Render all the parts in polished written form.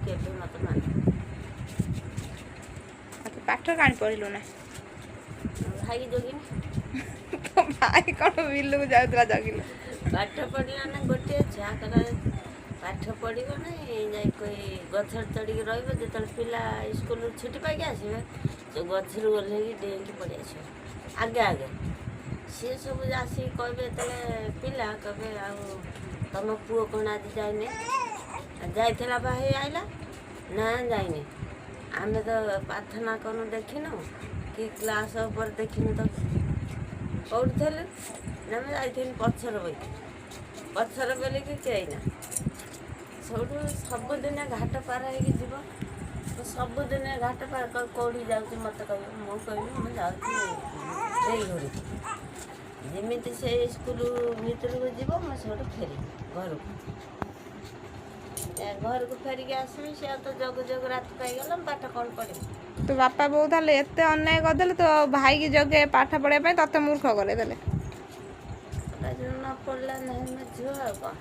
केबे मत मान पाठ काणी पढ़िलु ना भाई जोगी तो भाई कौन बिल्लू को जाऊला जगिल पाठ पढ़ला ना गोटे छुआ कला पाठ पढ़िब ना जाई कोई गछर चढ़ी रहिब जेतल पिला स्कूल छुट्टी पाइक आसबे तो गछर ओल्हेकी डेईकी पड़ी आसो आगे आगे सी सब आसिक कहबे तेले पिला कहबे आ तुम पुओ कौन आज जाइने जाइला भाई आइला ना जाइने आम तो प्रार्थना करूँ देखिन कि क्लास पर देखिन तो कौट थे ना जाइथि पछर बई पछर बेले कि कहीना सब सबुदिन घाट पार होगी जीव तो सबुदिन घाट पार कौड़ी जाऊँ मत कह मुझे मुझे घर जमी से स्कूल भर को जीव मुझे फेर घर को फेरिक आसमी से तो जग जग रात पाईगला पाठ कौन पढ़ी तो बापा बोऊ ताले एते अन्याय करदेले तो भाई की जगह पाठ पढ़ाई पे तते मूर्ख करे देले न पढ़ला नहीं मैं झुआ कौन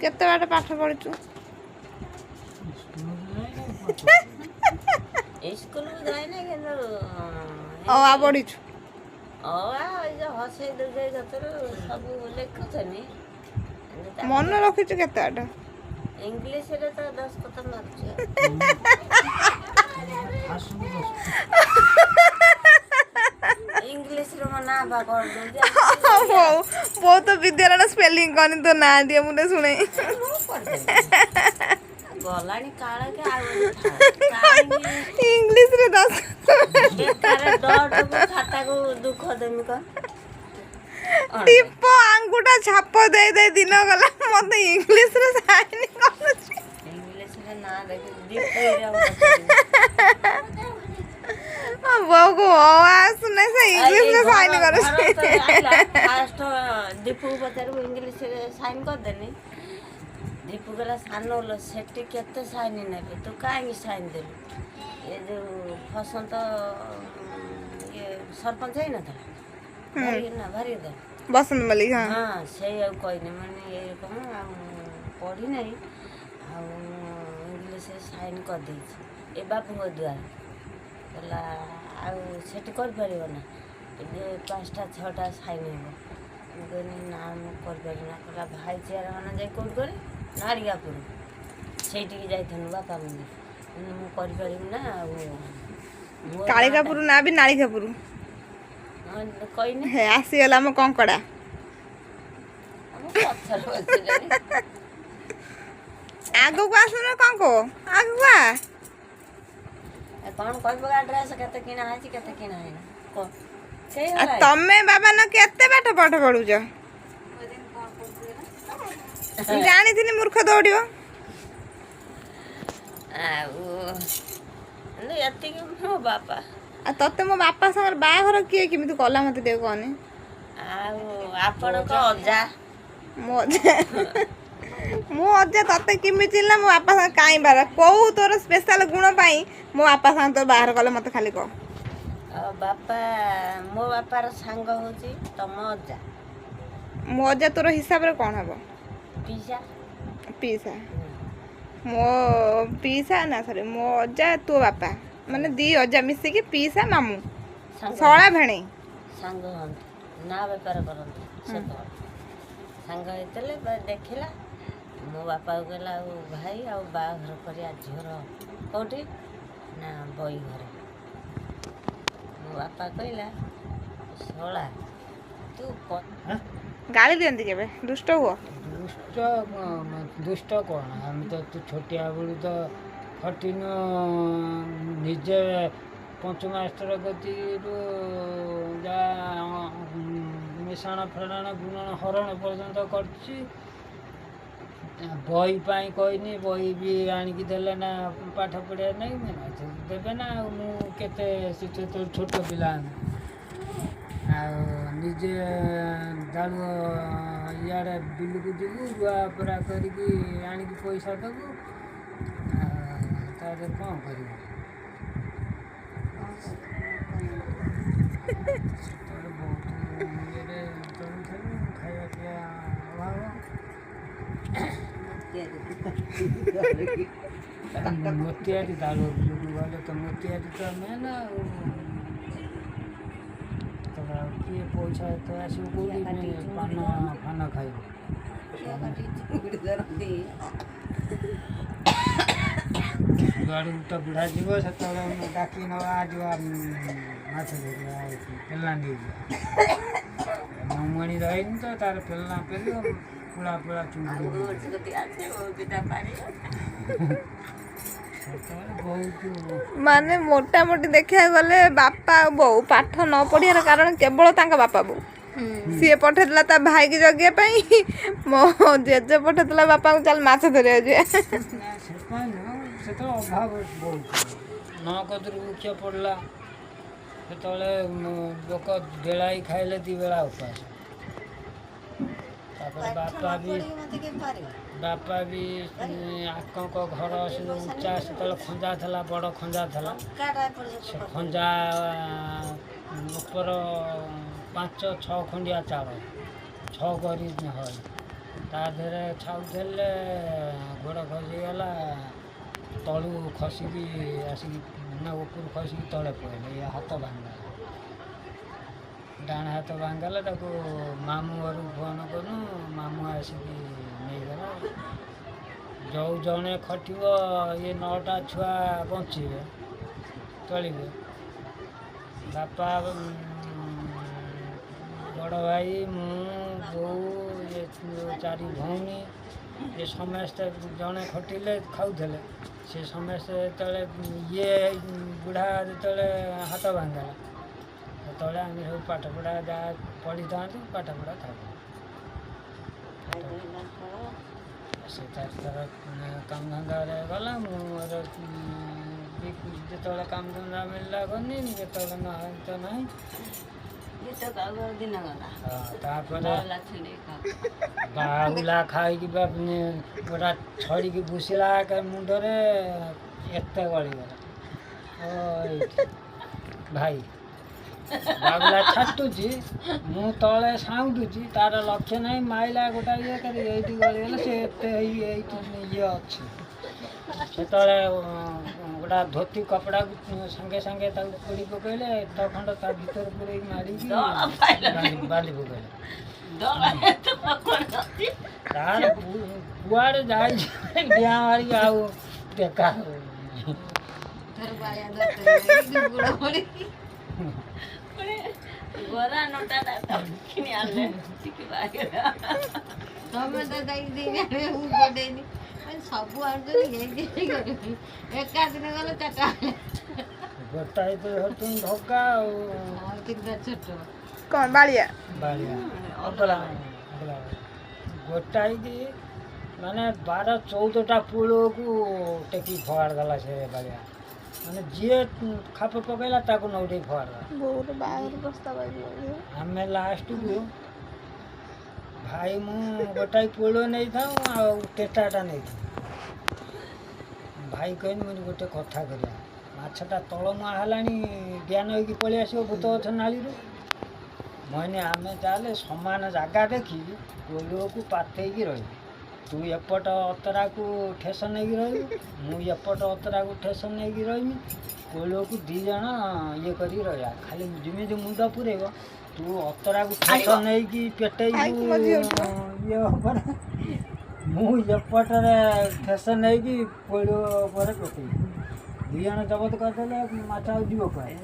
केते बाटे पाठ पढ़िचु स्कूल जाए ना कि आ पढ़िचु जो हसे दुर्गे गतर सब लेखुनी मन रखिचु केते बाटे इंग्लिश रे तो 10 कत मारछ इंग्लिश रे मना बा कर दो वो तो विद्यालय स्पेलिंग कनी तो ना दिए मुझे सुने गलानी काला के आ इंग्लिश रे 10 बेकार डॉट को खाता को दुख देमी का टिप्पो आंगुठा छाप दे दे दिन गला मते इंग्लिश रे साइन करू इंग्लिश रे ना देखे दीप रे वो को आवाज सुने से इंग्लिश रे साइन करू फास्ट दीपू बचार इंग्लिश रे साइन कर देनी दीपू गला सानो सेठी केते साइन नेबे तो काहे साइन देलु ये जो फसंत ये सरपंच है ना था ना भारी दे बसंत मलिक हां हां से कहने माने ये कहूँ पढ़ी नहीं इंग्लिश साइन कर दी ए बापू द्वारा कहला आठ कर ना ये 5टा 6टा साइन हो कहनी ना मुझे कहला भाई चेयर मैंने जाए कौट करे नारियापुर से जाइथनु बापा मुझे मुझे ना कालिकापुर ना भी नालिकापुर कहने हे आसीगला मो कंकड़ा आगो को आसुन कंको आगो आ कौन कहबा ड्रेस केते किना है केते किना है को तमे बाबा न केते पाठ पाठ पढुछ जानी थिनी मूर्ख दौड़ियो यति मो बापा आ तते मो बापा संग बाघर किए किमिति कला मते दे कहनी आपण को अजा मो अजा तते किमि चिल्ला मो बापा संग काई बार को तोर स्पेशल गुण पाई मो बापा संग तो बाहर कले मते खाली को बापा मो बापार सांग होची तम अजा मो अजा तोर हिसाब रे कोन हबो पीसा पीसा मो पीसा ना सॉरी मो अजा तो बापा माने दी अजा मिसी के पीसा मामू सोळा भेणे सांग हंत ना व्यापार करंत से सांग हेतले देखिला मो बापा कहला भाई आ बाघर करिया झोर कोठी ना बई घरे मो बापा कहला सोळा तू गाली दियंती केबे दुष्ट हुआ दुष्ट कौन हम तो तू छोटिया बेलू तो फटिन निजे पंचमास्टर गति जा मिशाण फेड़ाण गुणन हरण पर्यंत कर बही पाई कहनी बही भी आणिकी देले ना पाठ पढ़िया नहीं देवे ना मुझे छोट पिला निजे दालु इे बिलू को जीवु रुआ परा करके आणिकी पैसा देबू तार कौन कर बहुत ये खाया पिया अभाव ମୋତିଆରି ତାଳ ଗଲେ ତ ମୋତିଆରି ତ ମେନ୍ ଆଉ କିଏ ପଇସା ଏତେ ଆସିବ କୋଉଠି ପାନ ଫାନ ଖାଇବ ଯୁଆଡ଼କୁ ତ ବୁଢ଼ା ଯିବ ସେତେବେଳେ ଡାକି ନେବା ଯିବା ମାଛ ଧରିବା ପେଲା ନେଇଯିବା ମମଣି ରହିନି ତ ତାର ପେଲା ପେଲିବ ପୁଳା ପୁଳା ଚୁଙ୍ଗୁଡ଼ି ସେତେବେଳେ ବହୁତ ମାନେ ମୋଟାମୋଟି ଦେଖିବାକୁ ଗଲେ ବାପା ଆଉ ବୋଉ ପାଠ ନ ପଢ଼ିବାର କାରଣ କେବଳ ତାଙ୍କ ବାପା ବୋଉ। ସିଏ ପଠେଇଥିଲା ତା ଭାଇକି ଜଗିବା ପାଇଁ, ମୋ ଜେଜେ ପଠେଇଥିଲା ବାପାଙ୍କୁ ଚାଲ ମାଛ ଧରିବାକୁ ଯିବା। ସେଥିପାଇଁ ନୁହଁ, ସେତେବେଳେ ଅଭାବ ବହୁତ ନକଦରୁ ମୁଖ୍ୟ ପଡ଼ିଲା। ସେତେବେଳେ ଲୋକ ବେଳାଇ ଖାଇଲେ ଦୁଇ ବେଳା ଉପାସ। ତାପରେ ବାପା ବି ଆକଙ୍କ ଘର ସେ ଉଚ୍ଚା ସେତେବେଳେ ଖଞ୍ଜା ଥିଲା, ବଡ଼ ଖଞ୍ଜା ଥିଲା। ସେ ଖଞ୍ଜା ଉପର 5-6 ଖଣ୍ଡିଆ ଚାଳ 6 କରି হয়। ତା ଦେହରେ ଛାଉଥିଲେ ଗୋଡ଼ ଖସିଗଲା, ତଳୁ ଖସିକି ଆସିକି ନା ଉପରୁ ଖସିକି ତଳେ ପଡ଼ିଲେ, ଏ ହାତ ଭାଙ୍ଗିଲା, ଡାହାଣ ହାତ ଭାଙ୍ଗିଲା। ତାକୁ ମାମୁଁ ଘରକୁ ଫୋନ୍ କଲୁ, ମାମୁଁ ଆସିକି ନେଇଗଲା। ଯେଉଁ ଜଣେ ଖଟିବ ଇଏ 9ଟା ଛୁଆ ବଞ୍ଚିବେ ଚଳିବେ। ବାପା, ବଡ଼ ଭାଇ, ମୁଁ, ବୋଉ, ଏ 4 ଭଉଣୀ, ଏ ସମସ୍ତେ ଜଣେ ଖଟିଲେ ଖାଉଥିଲେ। ସେ ସମସ୍ତେ ଯେତେବେଳେ ଇଏ ବୁଢ଼ା ଯେତେବେଳେ ହାତ ଭାଙ୍ଗିଲା, ସେତେବେଳେ ଆମେ ସବୁ ପାଠପଢ଼ା ଯାହା ପଢ଼ିଥାନ୍ତୁ ପାଠପଢ଼ା ଥାଉ। ସେ ତାର କାମଧନ୍ଦାରେ ଗଲା, ମୁଁ ମୋର ଯେତେବେଳେ କାମଧନ୍ଦା ମିଳିଲା ଗନି, ଯେତେବେଳେ ନାହିଁ ତ ନାହିଁ। ତାପରେ ବାହୁଲା ଖାଇକି ଗୋଟା ଛଡ଼ିକି ଭୁସିଲା ମୁଣ୍ଡରେ, ଏତେ ଗଳିଗଲା। ଭାଇ ବାବୁଲା ଛାଟୁଛି, ମୁଁ ତଳେ ସାଉଁଟୁଛି, ତାର ଲକ୍ଷ୍ୟ ନାହିଁ, ମାଇଲା ଗୋଟା ଇଏ କରି ଏଇଠି ଗଳିଗଲା। ସେ ଏତେ ଏଇଠି ଇଏ ଅଛି। ସେତେବେଳେ ଗୋଟା ଧୋତି କପଡ଼ାକୁ ସାଙ୍ଗେ ସାଙ୍ଗେ ତାକୁ ପୋଡ଼ି ପକାଇଲେ, ଏତ ଖଣ୍ଡ ତା ଭିତରେ ପୁରେଇକି ମାରିକି ବାନ୍ଧି ପକାଇଲେ। ତାର କୁଆଡ଼େ ଯାଇଛି ଡିଆଁ ମାରିକି ଆଉ ଟେକା ଗୋରା ନଟାଟା କିଣି ଆଣିଲେ ତମେ ତ ଯାଇକି ସବୁ ଆଣୁଛନ୍ତି, ଏକା ଦିନ ଗଲେ 4ଟା ଗୋଟାଏ ତ ଧରୁଛନ୍ତି ଧକା ଆଉ 3ଟା ଛୋଟ କ'ଣ ବାଳିଆ ଗୋଟାଇକି ମାନେ 12-14ଟା ପୁଳକୁ ଟେକି ଫୋପାଡ଼ି ଦେଲା ସେ ବାଳିଆ। ମାନେ ଯିଏ ଖାପ ପକାଇଲା ତାକୁ ନଉଟେଇ ଫୋପାଡ଼ିଲା। ବୋଉର ବାହାଘର ପ୍ରସ୍ତାବ ଆମେ ଲାଷ୍ଟକୁ ଭାଇ ମୁଁ ଗୋଟାଏ ପୁଳ ନେଇଥାଉ ଆଉ ଟେଟାଟା ନେଇଥାଉ। ଭାଇ କହିନି, ମୁଁ ଗୋଟେ କଥା କରିବା, ମାଛଟା ତଳମୁଆ ହେଲାଣି, ଜ୍ଞାନ ହେଇକି ପଳେଇ ଆସିବ ଭୂତ ଗଛ ନାଳିରୁ। ମାନେ ଆମେ ତାହେଲେ ସମାନ ଜାଗା ଦେଖିକି ପୋଳକୁ ପାତେଇକି ରହିବୁ। ତୁ ଏପଟ ଅତରାକୁ ଠେସ ନେଇକି ରହିବୁ, ମୁଁ ଏପଟ ଅତରାକୁ ଠେସ ନେଇକି ରହିବି। ପୋଳକୁ 2 ଜଣ ଇଏ କରିକି ରହିବା। ଖାଲି ଯେମିତି ମୁଣ୍ଡ ପୁରେଇବ, ତୁ ଅତରାକୁ ଠେସ ନେଇକି ପେଟେଇବୁ ଇଏ ଉପରେ, ମୁଁ ଏପଟରେ ଠେସ ନେଇକି ପୋଳ ଉପରେ ପକେଇବି। 2 ଜଣ ଜବତ କରିଦେଲେ ମାଛ ଆଉ ଯିବ କୁଆଡ଼େ।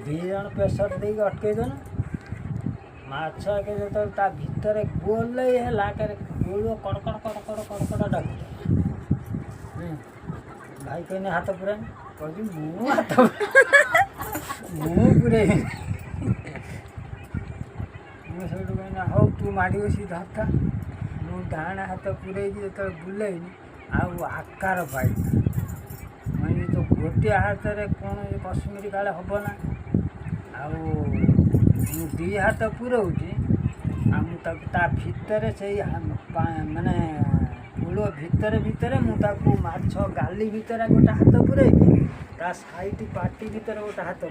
2 ଜଣ ପ୍ରେସର ଦେଇକି ଅଟକେଇ ଦେଲେ ମାଛ ଯେତେବେଳେ ତା ଭିତରେ ଗୋଲେଇ ହେଲା, ପୋଳ କଡ଼କଡ଼ କଡ଼କଡ଼ କଡ଼କଡ଼ ଡାକୁଛି। ଭାଇ କହିଲେ ହାତ ପୁରାନି, କହୁଛି ମୁଁ ହାତ ମୁଁ ପୁରେଇବି। ମୁଁ ସେଇଠୁ କହିଲି ହଉ ତୁ ମାଡ଼ି ବସିକି ଧରଥା। ମୁଁ ଡାହାଣ ହାତ ପୁରେଇକି ଯେତେବେଳେ ବୁଲେଇନି, ଆଉ ଆକାର ପାଇଲି। ମାନେ ତ ଗୋଟିଏ ହାତରେ କୌଣସି କଶ୍ମୀରୀ କାଳେ ହେବ ନା, ଆଉ ମୁଁ 2 ହାତ ପୁରଉଛି, ଆଉ ମୁଁ ତାକୁ ତା ଭିତରେ ସେଇ ମାନେ ପୋଳ ଭିତରେ ମୁଁ ତାକୁ ମାଛ ଗାଲି ଭିତରେ ଗୋଟେ ହାତ ପୁରେଇକି, ତା ସାଇଡ୍ ପାଟି ଭିତରେ ଗୋଟେ ହାତ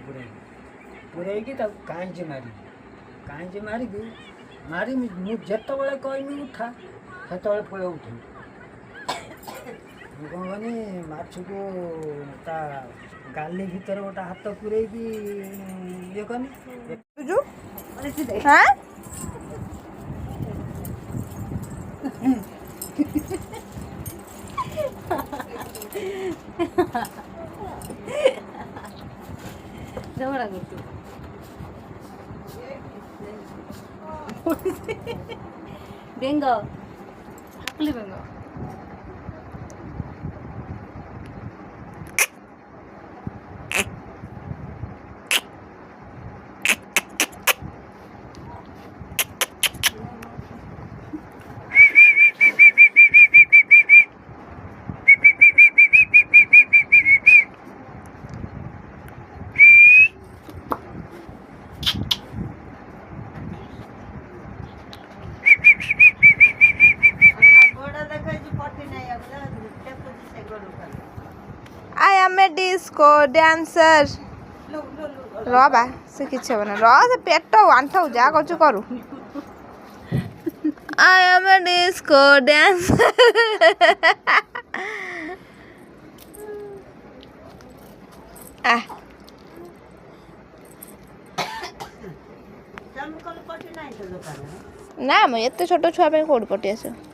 ପୁରେଇକି ତାକୁ କାଇଁଚି ମାରିକି ମୁଁ ଯେତେବେଳେ କହିବି ଉଠା, ସେତେବେଳେ ପୋଳ ଉଠିବି। ମୁଁ କ'ଣ କହନି ମାଛକୁ ତା ଗାଲି ଭିତରେ ଗୋଟେ ହାତ ପୂରେଇକି ଇଏ କନି ହାଁ ଝଗଡ଼ା କରୁଛୁ ବେଙ୍ଗ ବେଙ୍ଗ I am a disco dancer. ର ବା ସେ କିଛି ହବନି ର ସେ ପେଟ ଆଣ୍ଠାଉ ଯାହା କରୁଛୁ କରୁ I am a disco dancer. ନା ମ ଏତେ ଛୋଟ ଛୁଆ ପାଇଁ କୋଉଠି ପଟି ଆସିବ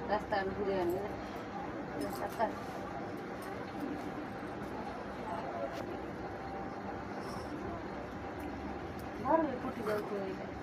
ରାସ୍ତା ଘୁରିବାନି ଘର ଫୁଟି ଯାଉଥିବ ଏଇଟା